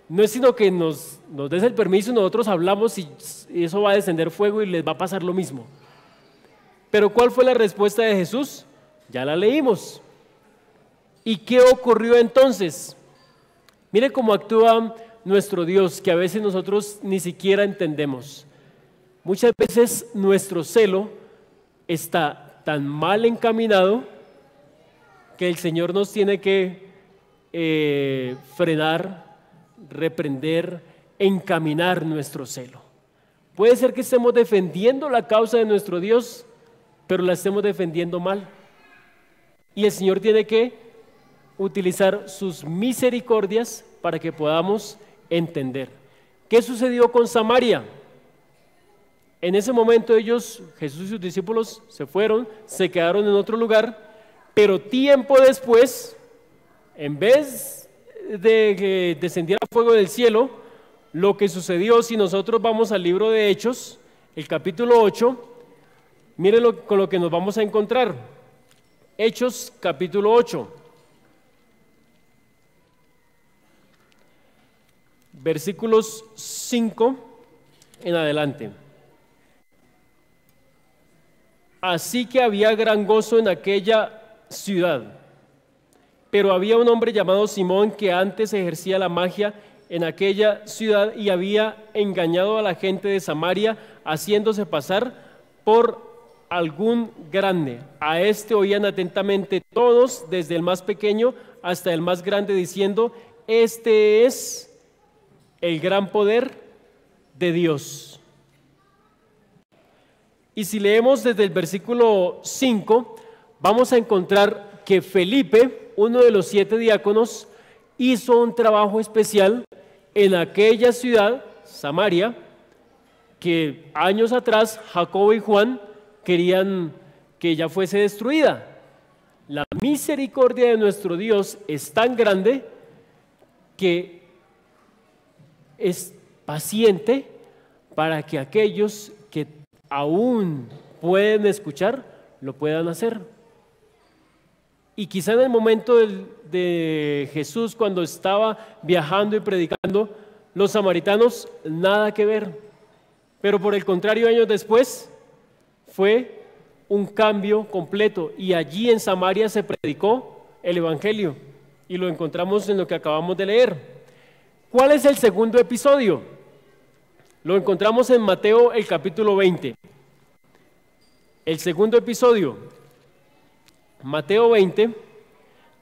[SPEAKER 2] No es sino que nos des el permiso y nosotros hablamos y eso va a descender fuego y les va a pasar lo mismo. Pero ¿cuál fue la respuesta de Jesús? Ya la leímos. ¿Y qué ocurrió entonces? Mire cómo actúa nuestro Dios, que a veces nosotros ni siquiera entendemos. Muchas veces nuestro celo está tan mal encaminado que el Señor nos tiene que frenar, reprender, encaminar nuestro celo. Puede ser que estemos defendiendo la causa de nuestro Dios, pero la estemos defendiendo mal. Y el Señor tiene que utilizar sus misericordias para que podamos entender. ¿Qué sucedió con Samaria? En ese momento ellos, Jesús y sus discípulos, se fueron, se quedaron en otro lugar, pero tiempo después, en vez de que descendiera fuego del cielo, lo que sucedió, si nosotros vamos al libro de Hechos, el capítulo 8, miren con lo que nos vamos a encontrar. Hechos capítulo 8, versículos 5 en adelante. Así que había gran gozo en aquella ciudad. Pero había un hombre llamado Simón que antes ejercía la magia en aquella ciudad y había engañado a la gente de Samaria, haciéndose pasar por algún grande. A este oían atentamente todos, desde el más pequeño hasta el más grande, diciendo: este es el gran poder de Dios. Y si leemos desde el versículo 5, vamos a encontrar que Felipe, uno de los 7 diáconos, hizo un trabajo especial en aquella ciudad, Samaria, que años atrás Jacobo y Juan querían que ya fuese destruida. La misericordia de nuestro Dios es tan grande que es paciente para que aquellos que aún pueden escuchar lo puedan hacer. Y quizá en el momento de Jesús, cuando estaba viajando y predicando, los samaritanos nada que ver. Pero por el contrario, años después fue un cambio completo, y allí en Samaria se predicó el Evangelio, y lo encontramos en lo que acabamos de leer. ¿Cuál es el segundo episodio? Lo encontramos en Mateo el capítulo 20. El segundo episodio, Mateo 20,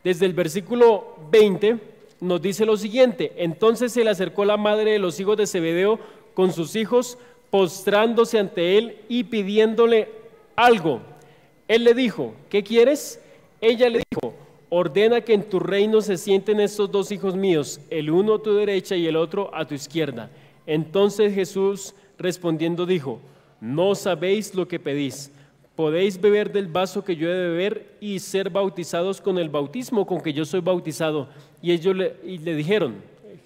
[SPEAKER 2] desde el versículo 20, nos dice lo siguiente: entonces se le acercó la madre de los hijos de Zebedeo con sus hijos, postrándose ante él y pidiéndole algo. Él le dijo: ¿qué quieres? Ella le dijo: ordena que en tu reino se sienten estos 2 hijos míos, el uno a tu derecha y el otro a tu izquierda. Entonces Jesús respondiendo dijo: no sabéis lo que pedís. ¿Podéis beber del vaso que yo he de beber y ser bautizados con el bautismo con que yo soy bautizado? Y ellos le dijeron,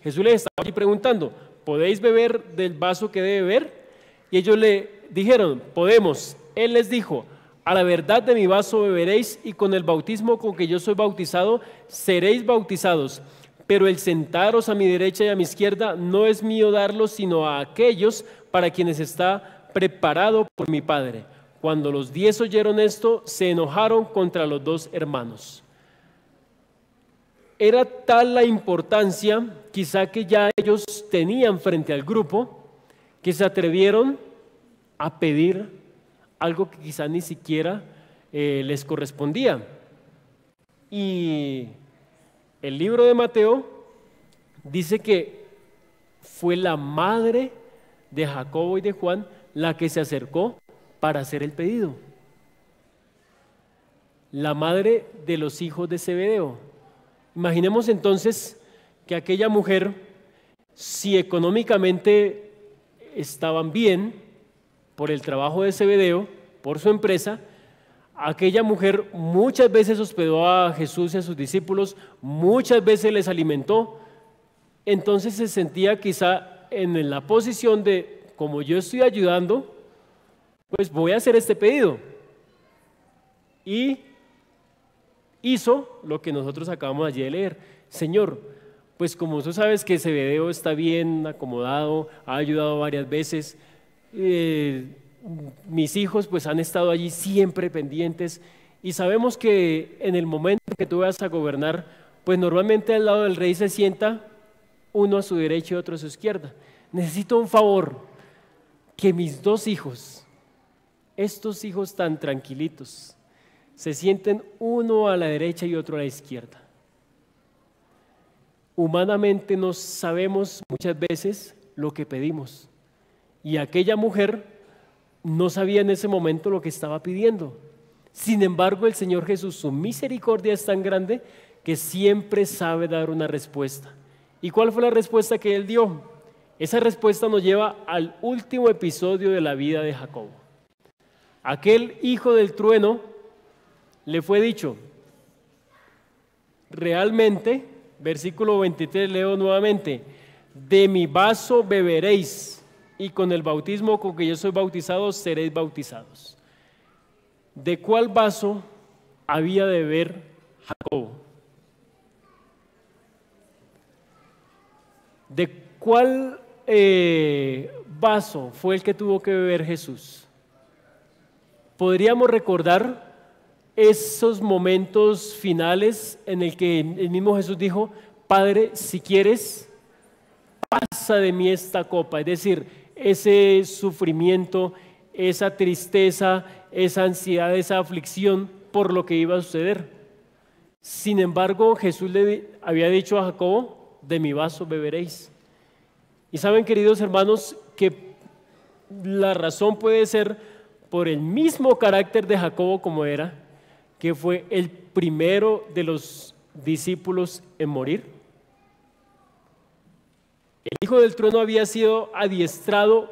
[SPEAKER 2] Jesús les estaba allí preguntando: ¿podéis beber del vaso que debe beber? Y ellos le dijeron: podemos. Él les dijo: a la verdad de mi vaso beberéis, y con el bautismo con que yo soy bautizado seréis bautizados. pero el sentaros a mi derecha y a mi izquierda no es mío darlo, sino a aquellos para quienes está preparado por mi Padre. Cuando los 10 oyeron esto, se enojaron contra los 2 hermanos. Era tal la importancia, quizá que ya ellos tenían frente al grupo, que se atrevieron a pedir algo que quizá ni siquiera les correspondía. Y el libro de Mateo dice que fue la madre de Jacobo y de Juan la que se acercó para hacer el pedido. La madre de los hijos de Zebedeo. Imaginemos entonces que aquella mujer, si económicamente estaban bien por el trabajo de Zebedeo, por su empresa, aquella mujer muchas veces hospedó a Jesús y a sus discípulos, muchas veces les alimentó, entonces se sentía quizá en la posición de, como yo estoy ayudando, pues voy a hacer este pedido. Y hizo lo que nosotros acabamos allí de leer. Señor, pues como tú sabes que Zebedeo está bien acomodado, ha ayudado varias veces, mis hijos pues han estado allí siempre pendientes y sabemos que en el momento que tú vas a gobernar, pues normalmente al lado del rey se sienta uno a su derecha y otro a su izquierda. Necesito un favor, que mis 2 hijos, estos hijos tan tranquilitos, se sienten uno a la derecha y otro a la izquierda. Humanamente no sabemos muchas veces lo que pedimos y aquella mujer no sabía en ese momento lo que estaba pidiendo. Sin embargo, el Señor Jesús, su misericordia es tan grande que siempre sabe dar una respuesta. ¿Y cuál fue la respuesta que Él dio? Esa respuesta nos lleva al último episodio de la vida de Jacobo. Aquel hijo del trueno le fue dicho, realmente, versículo 23, leo nuevamente, de mi vaso beberéis y con el bautismo con que yo soy bautizado seréis bautizados. ¿De cuál vaso había de beber Jacobo? ¿De cuál vaso fue el que tuvo que beber Jesús? Podríamos recordar esos momentos finales en el que el mismo Jesús dijo, Padre, si quieres, pasa de mí esta copa, es decir, ese sufrimiento, esa tristeza, esa ansiedad, esa aflicción por lo que iba a suceder. Sin embargo, Jesús le había dicho a Jacobo, de mi vaso beberéis. Y saben, queridos hermanos, que la razón puede ser por el mismo carácter de Jacobo como era, que fue el primero de los discípulos en morir. El Hijo del Trueno había sido adiestrado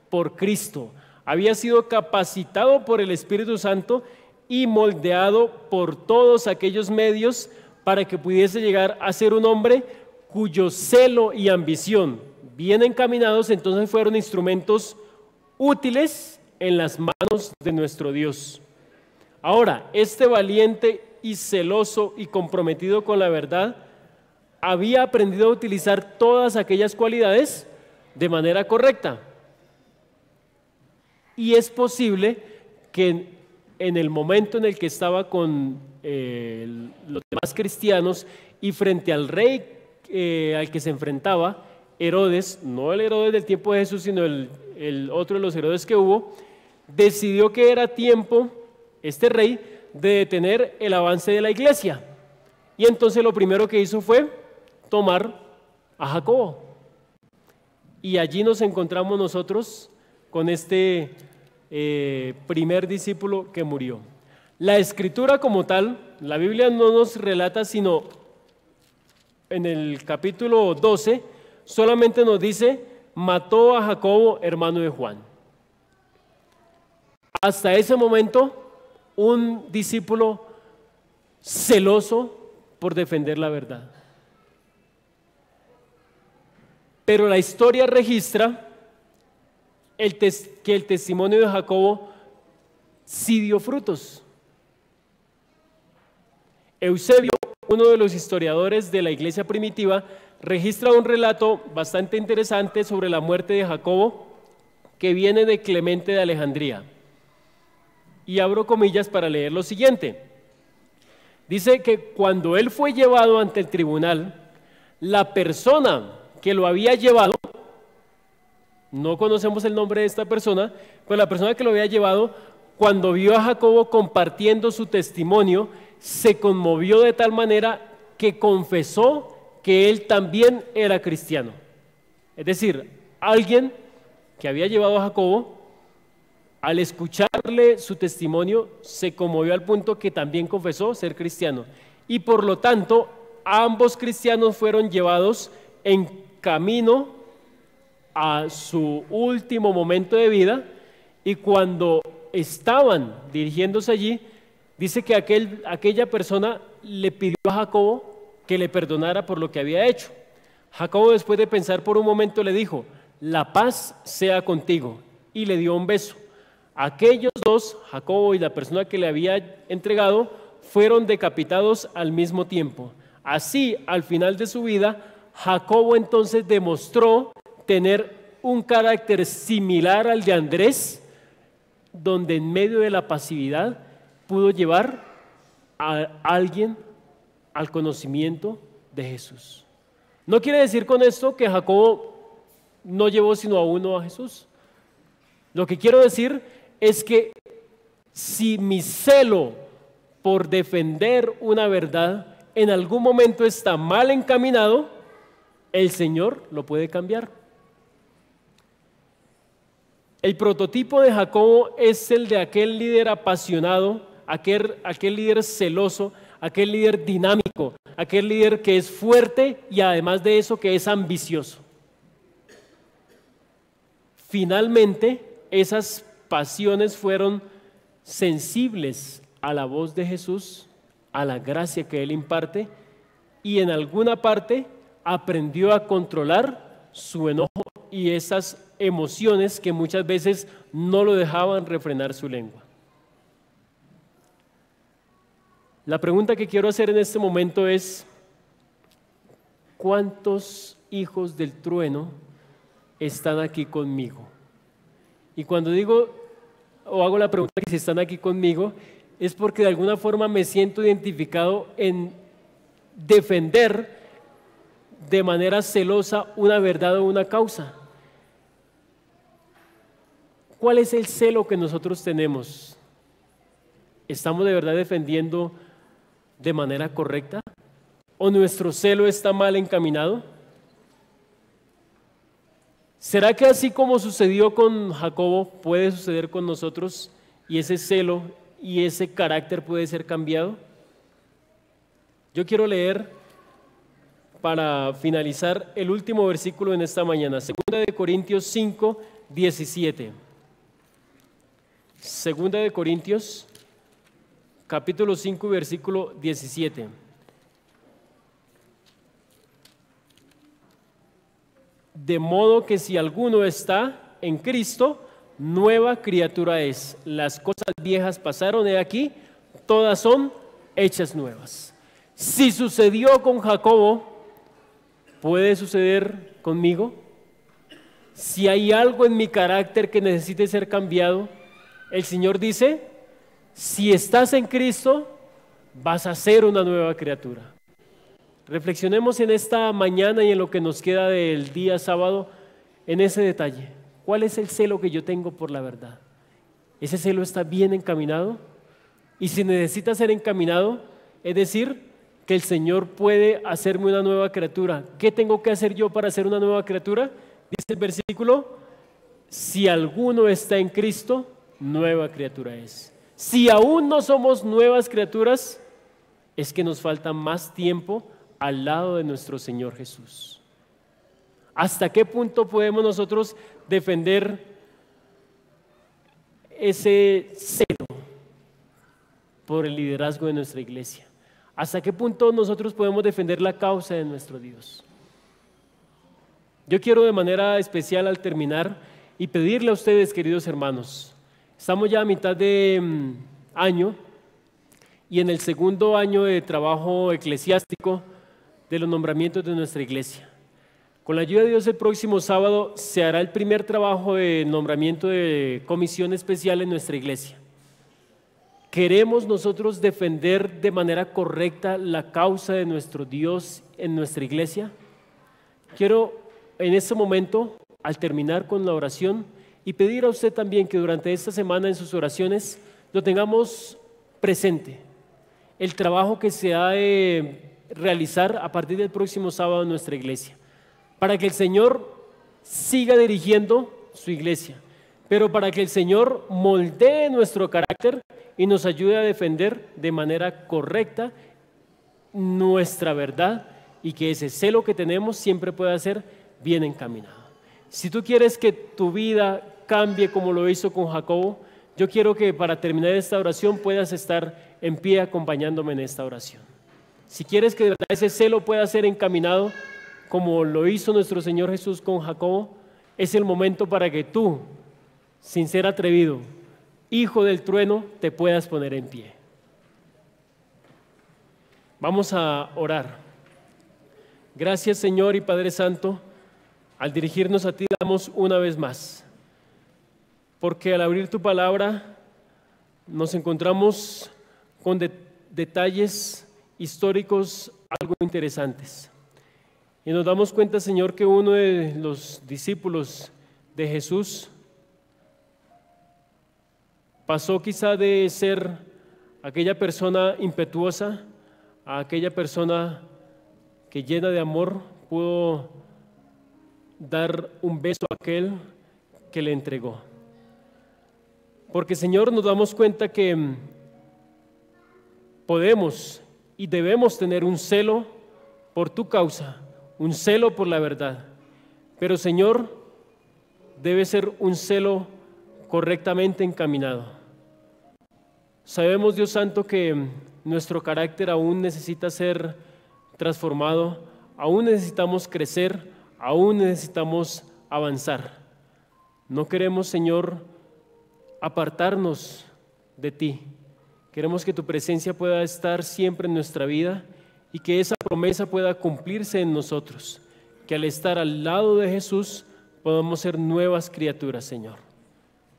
[SPEAKER 2] por Cristo, había sido capacitado por el Espíritu Santo y moldeado por todos aquellos medios para que pudiese llegar a ser un hombre cuyo celo y ambición, bien encaminados, entonces fueron instrumentos útiles en las manos de nuestro Dios. Ahora, este valiente y celoso y comprometido con la verdad había aprendido a utilizar todas aquellas cualidades de manera correcta. Y es posible que en el momento en el que estaba con los demás cristianos y frente al rey al que se enfrentaba, Herodes, no el Herodes del tiempo de Jesús, sino el otro de los Herodes que hubo, decidió que era tiempo, este rey, de detener el avance de la iglesia. Y entonces lo primero que hizo fue tomar a Jacobo. Y allí nos encontramos nosotros con este primer discípulo que murió. La escritura como tal, la Biblia no nos relata, sino en el capítulo 12, solamente nos dice, mató a Jacobo, hermano de Juan. Hasta ese momento, un discípulo celoso por defender la verdad. Pero la historia registra que el testimonio de Jacobo sí dio frutos. Eusebio, uno de los historiadores de la iglesia primitiva, registra un relato bastante interesante sobre la muerte de Jacobo, que viene de Clemente de Alejandría. Y abro comillas para leer lo siguiente. Dice que cuando él fue llevado ante el tribunal, la persona que lo había llevado, no conocemos el nombre de esta persona, pero la persona que lo había llevado, cuando vio a Jacobo compartiendo su testimonio, se conmovió de tal manera que confesó que él también era cristiano. Es decir, alguien que había llevado a Jacobo, al escucharle su testimonio, se conmovió al punto que también confesó ser cristiano. Y por lo tanto, ambos cristianos fueron llevados en camino a su último momento de vida, y cuando estaban dirigiéndose allí, dice que aquella persona le pidió a Jacobo que le perdonara por lo que había hecho. Jacobo, después de pensar por un momento, le dijo: la paz sea contigo, y le dio un beso. Aquellos dos, Jacobo y la persona que le había entregado, fueron decapitados al mismo tiempo. Así, al final de su vida, Jacobo entonces demostró tener un carácter similar al de Andrés, donde en medio de la pasividad pudo llevar a alguien al conocimiento de Jesús. No quiere decir con esto que Jacobo no llevó sino a uno a Jesús. Lo que quiero decir es que si mi celo por defender una verdad en algún momento está mal encaminado, el Señor lo puede cambiar. El prototipo de Jacobo es el de aquel líder apasionado, aquel líder celoso, aquel líder dinámico, aquel líder que es fuerte y además de eso que es ambicioso. Finalmente, esas pasiones fueron sensibles a la voz de Jesús, a la gracia que Él imparte, y en alguna parte aprendió a controlar su enojo y esas emociones que muchas veces no lo dejaban refrenar su lengua. La pregunta que quiero hacer en este momento es: ¿cuántos hijos del trueno están aquí conmigo? Y cuando digo o hago la pregunta que si están aquí conmigo, es porque de alguna forma me siento identificado en defender de manera celosa una verdad o una causa. ¿Cuál es el celo que nosotros tenemos? ¿Estamos de verdad defendiendo de manera correcta? ¿O nuestro celo está mal encaminado? ¿Será que así como sucedió con Jacobo, puede suceder con nosotros y ese celo y ese carácter puede ser cambiado? Yo quiero leer, para finalizar, el último versículo en esta mañana, 2 Corintios 5, 17. 2 Corintios, capítulo 5, versículo 17. De modo que si alguno está en Cristo, nueva criatura es. Las cosas viejas pasaron, he aquí, todas son hechas nuevas. Si sucedió con Jacobo, ¿puede suceder conmigo? Si hay algo en mi carácter que necesite ser cambiado, el Señor dice: si estás en Cristo, vas a ser una nueva criatura. Reflexionemos en esta mañana y en lo que nos queda del día sábado en ese detalle. ¿Cuál es el celo que yo tengo por la verdad? ¿Ese celo está bien encaminado? Y si necesita ser encaminado, es decir, que el Señor puede hacerme una nueva criatura. ¿Qué tengo que hacer yo para ser una nueva criatura? Dice el versículo: si alguno está en Cristo, nueva criatura es. Si aún no somos nuevas criaturas, es que nos falta más tiempo al lado de nuestro Señor Jesús. ¿Hasta qué punto podemos nosotros defender ese celo por el liderazgo de nuestra iglesia? ¿Hasta qué punto nosotros podemos defender la causa de nuestro Dios? Yo quiero de manera especial al terminar y pedirle a ustedes, queridos hermanos, estamos ya a mitad de año y en el segundo año de trabajo eclesiástico de los nombramientos de nuestra iglesia. Con la ayuda de Dios, el próximo sábado se hará el primer trabajo de nombramiento de comisión especial en nuestra iglesia. ¿Queremos nosotros defender de manera correcta la causa de nuestro Dios en nuestra iglesia? Quiero en este momento, al terminar con la oración, y pedir a usted también que durante esta semana en sus oraciones lo tengamos presente. El trabajo que se ha de realizar a partir del próximo sábado en nuestra iglesia, para que el Señor siga dirigiendo su iglesia, pero para que el Señor moldee nuestro carácter y nos ayude a defender de manera correcta nuestra verdad y que ese celo que tenemos siempre pueda ser bien encaminado. Si tú quieres que tu vida cambie como lo hizo con Jacobo, yo quiero que para terminar esta oración puedas estar en pie acompañándome en esta oración. Si quieres que de verdad ese celo pueda ser encaminado como lo hizo nuestro Señor Jesús con Jacobo, es el momento para que tú, sin ser atrevido, hijo del trueno, te puedas poner en pie. Vamos a orar. Gracias, Señor y Padre Santo, al dirigirnos a ti damos una vez más, porque al abrir tu palabra nos encontramos con detalles históricos algo interesantes. Y nos damos cuenta, Señor, que uno de los discípulos de Jesús pasó quizá de ser aquella persona impetuosa a aquella persona que llena de amor pudo dar un beso a aquel que le entregó. Porque, Señor, nos damos cuenta que podemos y debemos tener un celo por tu causa, un celo por la verdad. Pero, Señor, debe ser un celo correctamente encaminado. Sabemos, Dios Santo, que nuestro carácter aún necesita ser transformado, aún necesitamos crecer, aún necesitamos avanzar. No queremos, Señor, apartarnos de ti. Queremos que tu presencia pueda estar siempre en nuestra vida y que esa promesa pueda cumplirse en nosotros, que al estar al lado de Jesús podamos ser nuevas criaturas, Señor.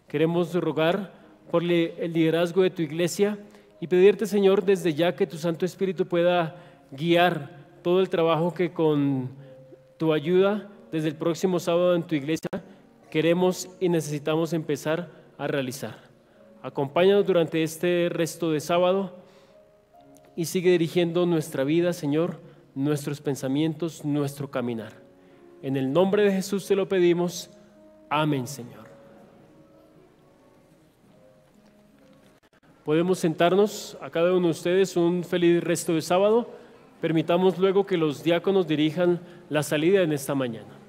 [SPEAKER 2] Queremos rogar por el liderazgo de tu iglesia y pedirte, Señor, desde ya que tu Santo Espíritu pueda guiar todo el trabajo que con tu ayuda desde el próximo sábado en tu iglesia queremos y necesitamos empezar a realizar. Acompáñanos durante este resto de sábado y sigue dirigiendo nuestra vida, Señor, nuestros pensamientos, nuestro caminar. En el nombre de Jesús te lo pedimos. Amén, Señor. Podemos sentarnos a cada uno de ustedes. Un feliz resto de sábado. Permitamos luego que los diáconos dirijan la salida en esta mañana.